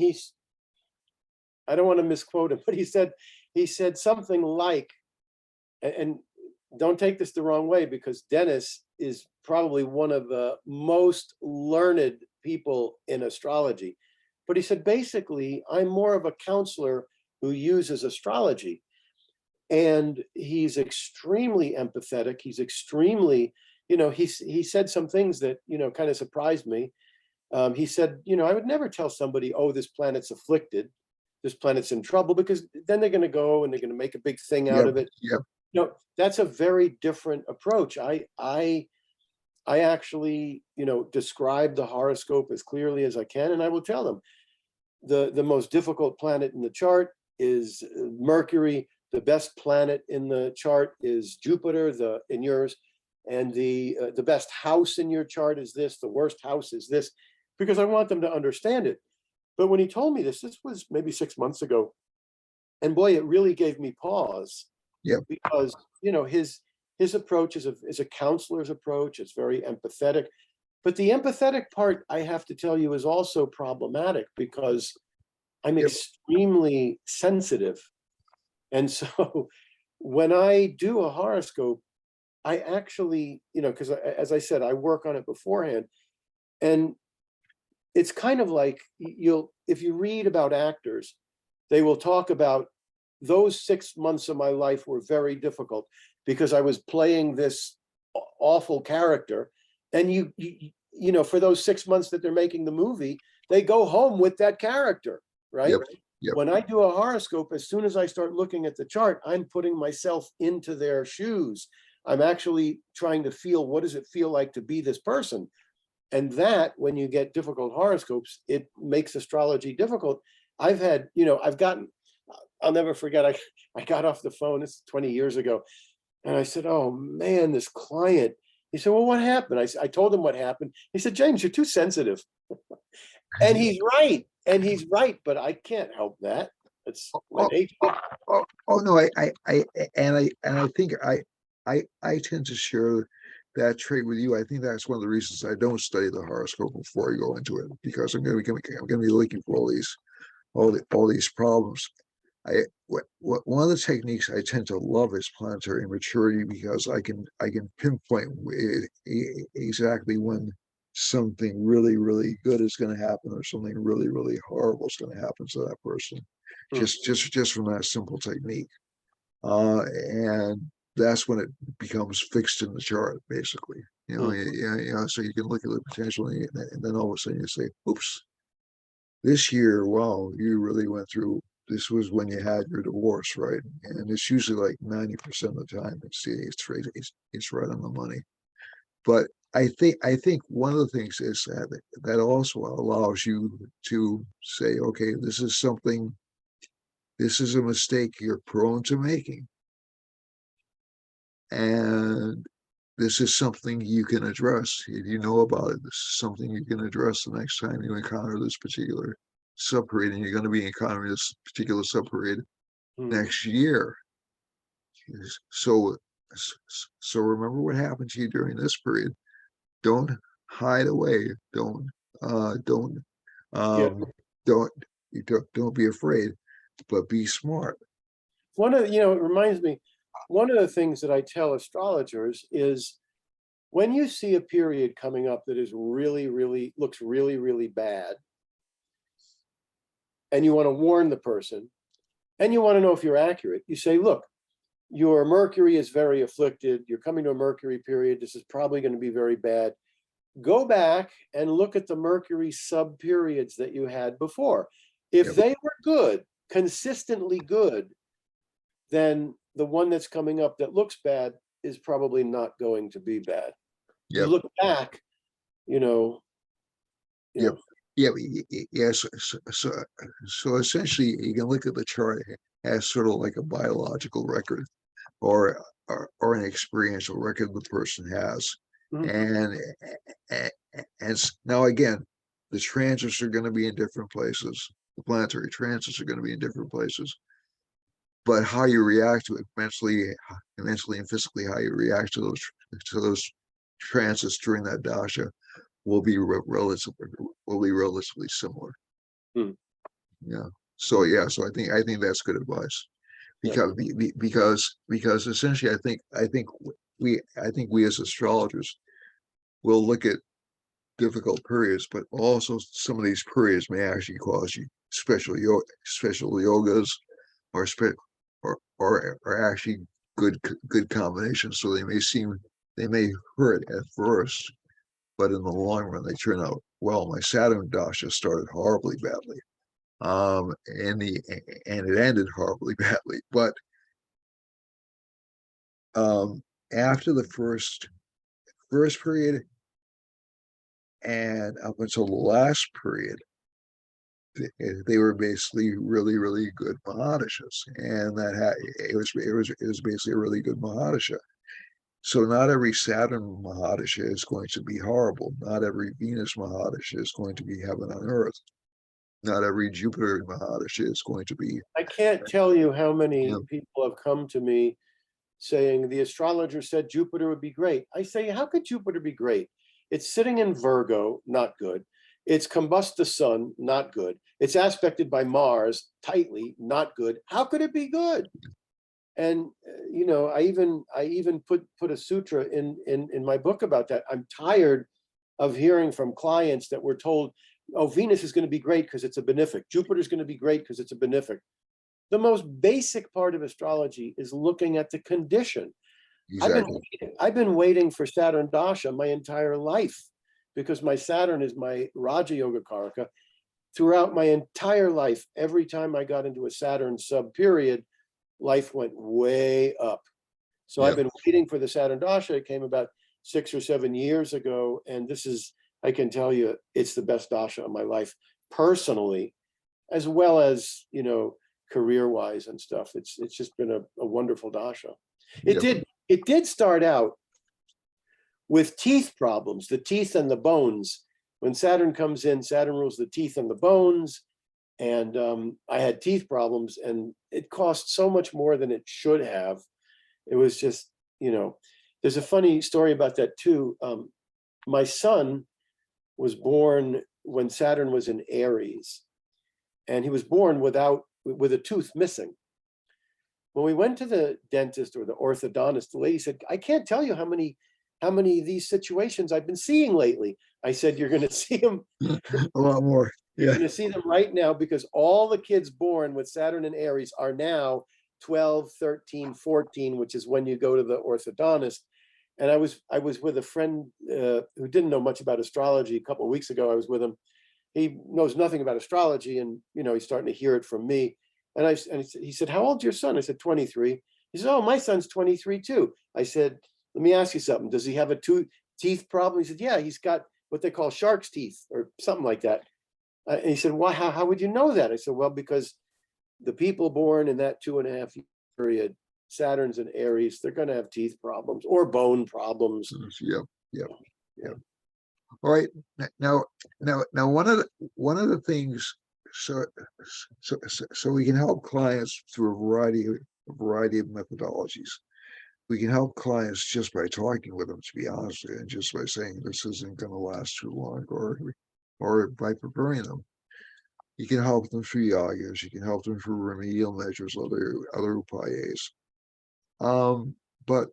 I don't want to misquote him, but he said something like, and don't take this the wrong way, because Dennis is probably one of the most learned people in astrology. But he said, basically, I'm more of a counselor who uses astrology. And he's extremely empathetic. He's extremely, he said some things that, kind of surprised me. He said, I would never tell somebody, oh, this planet's afflicted, this planet's in trouble, because then they're going to go and they're going to make a big thing out Yep. of it. Yep. That's a very different approach. I actually, describe the horoscope as clearly as I can, and I will tell them the most difficult planet in the chart is Mercury. The best planet in the chart is Jupiter, in yours, and the best house in your chart is this. The worst house is this, because I want them to understand it. But when he told me this was maybe 6 months ago, and boy, it really gave me pause. Yep. Because his approach is a counselor's approach. It's very empathetic, but the empathetic part, I have to tell you, is also problematic because I'm Yep. extremely sensitive. And so when I do a horoscope, I actually, because as I said, I work on it beforehand. And it's kind of like if you read about actors, they will talk about those 6 months of my life were very difficult because I was playing this awful character. And for those 6 months that they're making the movie, they go home with that character, right? Yep. Yep. When I do a horoscope, as soon as I start looking at the chart, I'm putting myself into their shoes. I'm actually trying to feel, what does it feel like to be this person? And that, when you get difficult horoscopes, it makes astrology difficult. I'll never forget, I got off the phone, it's 20 years ago, and I said, oh man, this client. He said, well, what happened? I told him what happened. He said, James, you're too sensitive. And he's right. But I can't help that. It's my nature. No, I think I tend to share that trait with you. I think that's one of the reasons I don't study the horoscope before I go into it, because I'm going to be looking for all these problems. One of the techniques I tend to love is planetary maturity, because I can pinpoint exactly when something really, really good is going to happen, or something really, really horrible is going to happen to that person, just from that simple technique. And that's when it becomes fixed in the chart, basically. So you can look at the potential, and then all of a sudden you say, oops, this year, wow, you really went through, this was when you had your divorce, right? And it's usually like 90% of the time it's right on the money. But I think one of the things is that also allows you to say, okay, this is a mistake you're prone to making, and this is something you can address. If you know about it, this is something you can address the next time you encounter this particular subperiod, and you're going to be encountering this particular subperiod next year. So remember what happened to you during this period. Don't hide away. Don't Yeah. don't be afraid, but be smart. It reminds me, one of the things that I tell astrologers is, when you see a period coming up that is looks really, really bad, and you want to warn the person, and you want to know if you're accurate, you say, look, your Mercury is very afflicted. You're coming to a Mercury period. This is probably going to be very bad. Go back and look at the Mercury sub periods that you had before. If they were good, consistently good, then the one that's coming up that looks bad is probably not going to be bad. You look back, Yep. Yes. So essentially, you can look at the chart as sort of like a biological record, or an experiential record the person has. And now again, the transits are going to be in different places. The planetary transits are going to be in different places. But how you react to it mentally and physically, how you react to those transits during that dasha will be relatively similar. Yeah. So I think that's good advice, because essentially I think we as astrologers will look at difficult periods, but also some of these periods may actually cause you special yogas or or actually good combinations. So they may hurt at first, but in the long run they turn out well. My Saturn dasha started horribly badly, and it ended horribly badly. But after the first period and up until the last period, they were basically really good Mahadashas, and it was basically a really good Mahadasha. So not every Saturn Mahadasha is going to be horrible. Not every Venus Mahadasha is going to be heaven on earth. Not every Jupiter Mahadasha is going to be. I can't tell you how many You know, people have come to me saying the astrologer said Jupiter would be great. I say, how could Jupiter be great? It's sitting in Virgo, not good. It's combust the sun, not good. It's aspected by Mars tightly, not good. How could it be good? And you know, I even put a sutra in my book about that. I'm tired of hearing from clients that were told, oh, Venus is going to be great because it's a benefic. Jupiter is going to be great because it's a benefic. The most basic part of astrology is looking at the condition. exactly. I've been waiting for Saturn Dasha my entire life because my Saturn is my Raja Yoga Karaka. Throughout my entire life, every time I got into a Saturn sub period, life went way up. So I've Yep. been waiting for the Saturn Dasha. It came about 6 or 7 years ago. And this is, I can tell you, it's the best Dasha of my life personally, as well as, you know, career-wise and stuff. It's just been a wonderful Dasha. Yep. It did start out with teeth problems, the teeth and the bones. When Saturn comes in, Saturn rules the teeth and the bones. And I had teeth problems, and it cost so much more than it should have. It was just, you know, there's a funny story about that too. My son was born when Saturn was in Aries, and he was born with a tooth missing. When we went to the dentist or the orthodontist, the lady said, I can't tell you how many of these situations I've been seeing lately. I said, you're going to see them. A lot more. You're Yeah. going to see them right now because all the kids born with Saturn and Aries are now 12, 13, 14, which is when you go to the orthodontist. And I was with a friend who didn't know much about astrology. A couple of weeks ago, I was with him. He knows nothing about astrology, and you know, he's starting to hear it from me. And he said, how old's your son? I said, 23. He said, oh, my son's 23 too. I said, let me ask you something. Does he have a teeth problem? He said, yeah, he's got what they call shark's teeth or something like that. And he said, well, how would you know that? I said, well, because the people born in that 2.5 year period, Saturn's in Aries, they're going to have teeth problems or bone problems. Yep. Yep. Yep. All right. Now, one of the things, so we can help clients through a variety of methodologies. We can help clients just by talking with them, to be honest with you, and just by saying this isn't going to last too long, or by preparing them. You can help them through yagas. You can help them through remedial measures, other upayas. But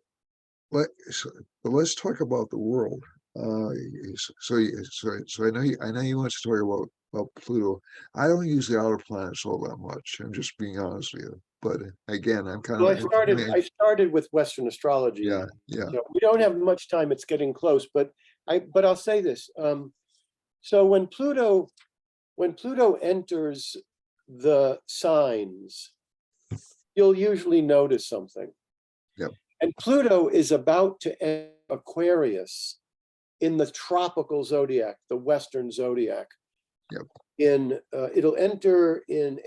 let's talk about the world. So I know you want to talk about Pluto. I don't use the outer planets all that much. I'm just being honest with you. But again, I'm kind Well, of I started with Western astrology. yeah. You know, we don't have much time. It's getting close, but I'll say this. So when Pluto enters the signs, you'll usually notice something. Yep. And Pluto is about to enter Aquarius in the tropical zodiac, the Western zodiac. Yep. It'll enter in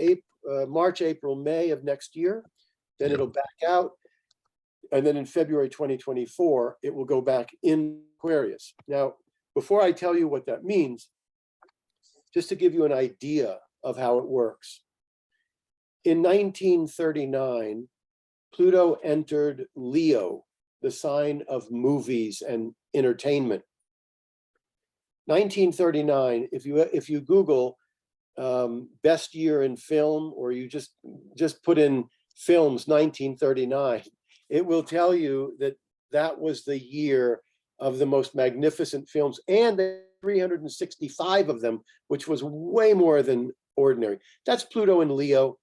March, April, May of next year. Then Yep. it'll back out. And then in February 2024, it will go back in Aquarius. Now, before I tell you what that means, just to give you an idea of how it works. In 1939, Pluto entered Leo, the sign of movies and entertainment. 1939, if you Google best year in film, or you just put in films 1939, it will tell you that was the year of the most magnificent films, and they 365 of them, which was way more than ordinary. That's Pluto in Leo.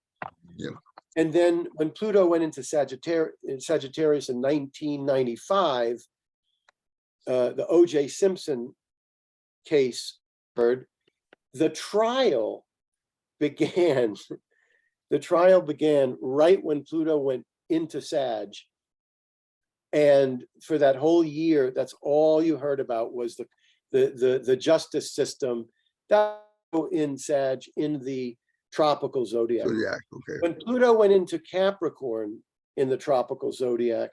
Yeah. And then when Pluto went into Sagittarius in 1995, the O.J. Simpson case heard, the trial began. The trial began right when Pluto went into Sag. And for that whole year, that's all you heard about was the justice system that in Sag in the tropical zodiac. Zodiac, okay. When Pluto went into Capricorn in the tropical zodiac,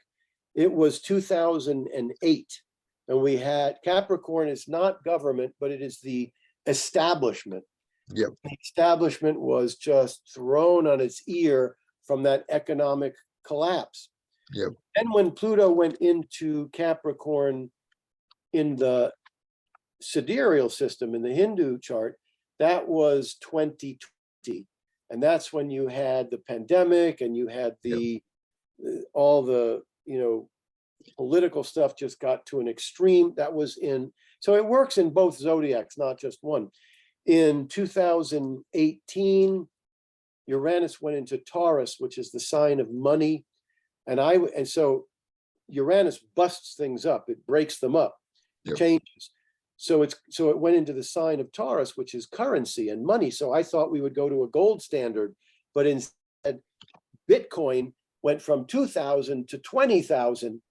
it was 2008. And we had Capricorn is not government, but it is the establishment. Yep. The establishment was just thrown on its ear from that economic collapse. Yep. And when Pluto went into Capricorn in the sidereal system in the Hindu chart, that was 2020. And that's when you had the pandemic and you had the all the, political stuff just got to an extreme. That was so it works in both zodiacs, not just one. In 2018, Uranus went into Taurus, which is the sign of money. And so Uranus busts things up, it breaks them up, changes. So it went into the sign of Taurus, which is currency and money. So I thought we would go to a gold standard, but instead Bitcoin went from 2,000 to 20,000.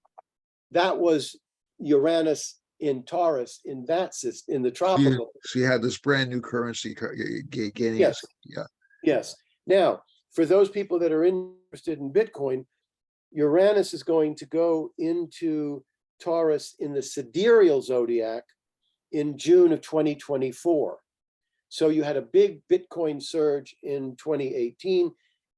That was Uranus in Taurus in that system, in the tropical. So you had this brand new currency gaining. Yes. Yeah. Yes. Now, for those people that are interested in Bitcoin, Uranus is going to go into Taurus in the sidereal zodiac in June of 2024. So you had a big Bitcoin surge in 2018.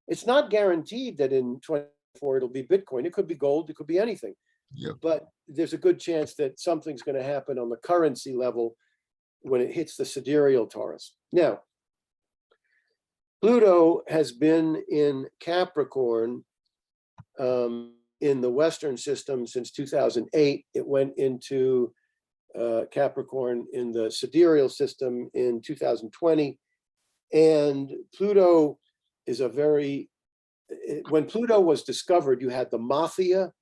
It's not guaranteed that in 2024 it'll be Bitcoin. It could be gold, it could be anything. Yep. But there's a good chance that something's going to happen on the currency level when it hits the sidereal Taurus. Now, Pluto has been in Capricorn in the Western system since 2008. It went into Capricorn in the sidereal system in 2020. And Pluto is when Pluto was discovered, you had the mafia,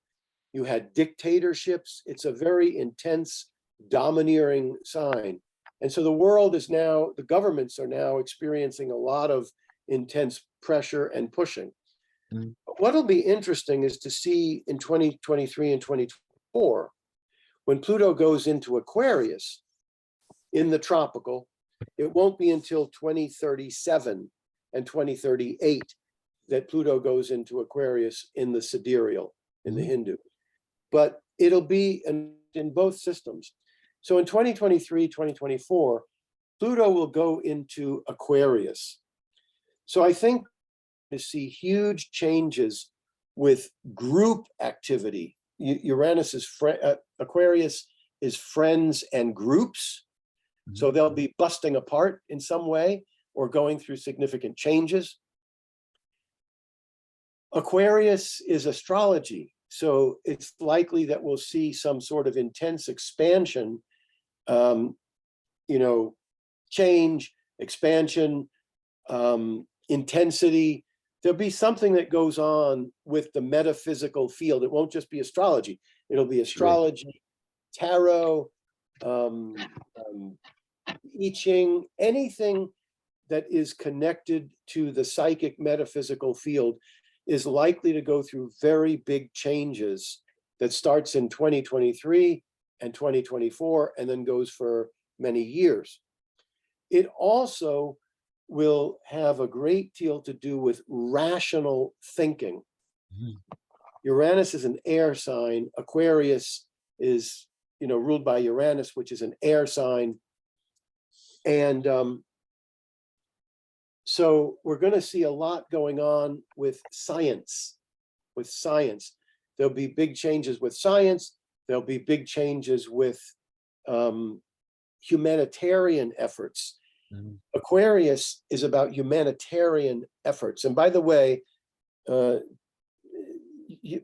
you had dictatorships. It's a very intense, domineering sign. And so the world is now, the governments are now experiencing a lot of intense pressure and pushing. Mm. What'll be interesting is to see in 2023 and 2024, when Pluto goes into Aquarius in the tropical, it won't be until 2037 and 2038 that Pluto goes into Aquarius in the sidereal, in the Hindu. But it'll be in both systems. So in 2023, 2024, Pluto will go into Aquarius. So I think to see huge changes with group activity. Uranus is Aquarius is friends and groups. So they'll be busting apart in some way or going through significant changes. Aquarius is astrology. So it's likely that we'll see some sort of intense expansion, change, expansion, intensity. There'll be something that goes on with the metaphysical field. It won't just be astrology. It'll be astrology, tarot, I Ching, anything that is connected to the psychic metaphysical field is likely to go through very big changes that starts in 2023 and 2024 and then goes for many years. It also will have a great deal to do with rational thinking. Uranus is an air sign. Aquarius is, ruled by Uranus, which is an air sign. And so we're going to see a lot going on with science. There'll be big changes with science. There'll be big changes with humanitarian efforts. Aquarius is about humanitarian efforts. And by the way,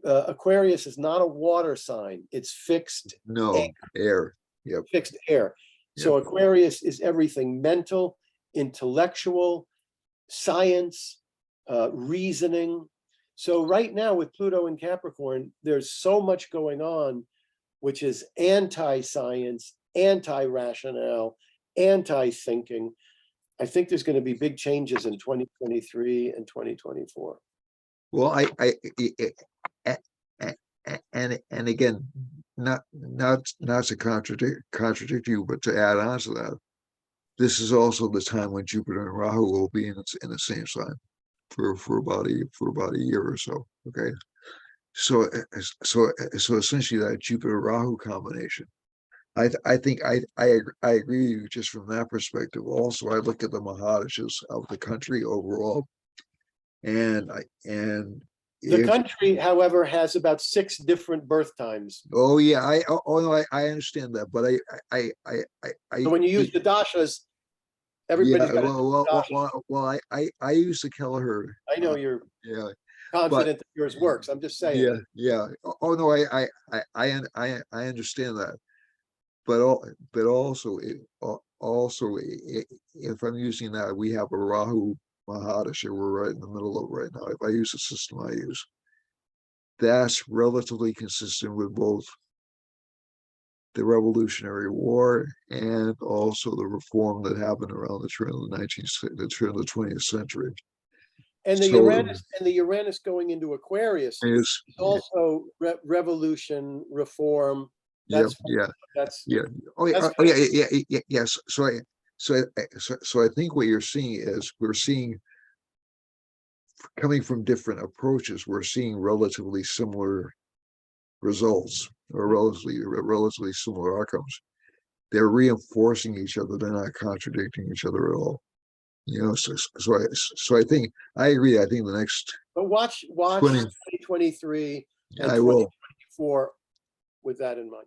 Aquarius is not a water sign. It's fixed air. Yep. Fixed air. So Aquarius is everything mental, intellectual, science, reasoning. So right now with Pluto in Capricorn, there's so much going on, which is anti-science, anti-rationale, anti-thinking. I think there's going to be big changes in 2023 and 2024. Well, and again, not to contradict you, but to add on to that, this is also the time when Jupiter and Rahu will be in the same sign for about a year or so. Okay, so essentially that Jupiter Rahu combination. I think I agree with you just from that perspective. Also, I look at the Mahadashas of the country overall, and the country, however, has about 6 different birth times. Oh yeah, no, I understand that, but so when you use the dashas, everybody's yeah, I use the Kelleher. I know you're confident that yours works. I'm just saying. Yeah. Oh no, I understand that, but also if I'm using that, we have a Rahu Mahadasha we're right in the middle of right now. If I use the system I use, that's relatively consistent with both the Revolutionary War and also the reform that happened around the turn of the 20th century. And the Uranus going into Aquarius is also revolution, reform. That's Oh yeah. Yes. So I think what you're seeing is we're seeing, coming from different approaches, we're seeing relatively similar results or relatively similar outcomes. They're reinforcing each other. They're not contradicting each other at all. So I think I agree. I think the next. But watch 2023 and 2024 with that in mind.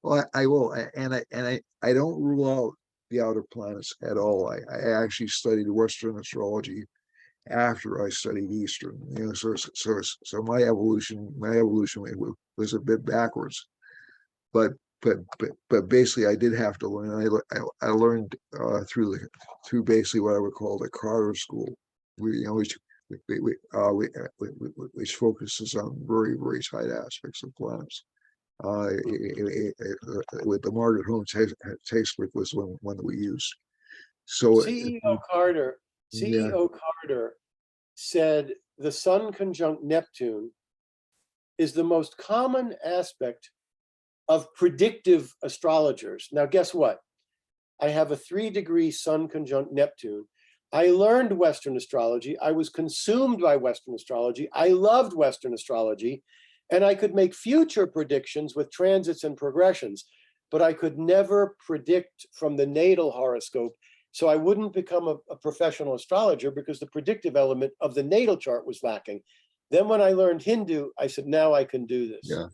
Well, I will, and I don't rule out the outer planets at all. I actually studied Western astrology after I studied Eastern. So my evolution was a bit backwards, but basically I did have to learn. I learned through basically what I would call the Carter School, which focuses on very tight aspects of planets. With the Margaret Holmes textbook was one that we used. So CEO Carter said the Sun conjunct Neptune is the most common aspect of predictive astrologers. Now, guess what? I have a 3-degree Sun conjunct Neptune. I learned Western astrology. I was consumed by Western astrology. I loved Western astrology, and I could make future predictions with transits and progressions, but I could never predict from the natal horoscope. So I wouldn't become a professional astrologer because the predictive element of the natal chart was lacking. Then when I learned Hindu, I said, now I can do this. Yeah.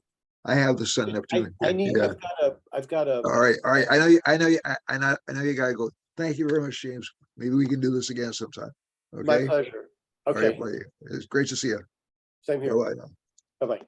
I have the Sun Neptune. I've got a. All right. I know you gotta go. Thank you very much, James. Maybe we can do this again sometime. Okay. My pleasure. Okay. All right, buddy. It's great to see you. Same here. Bye-bye now. Bye-bye.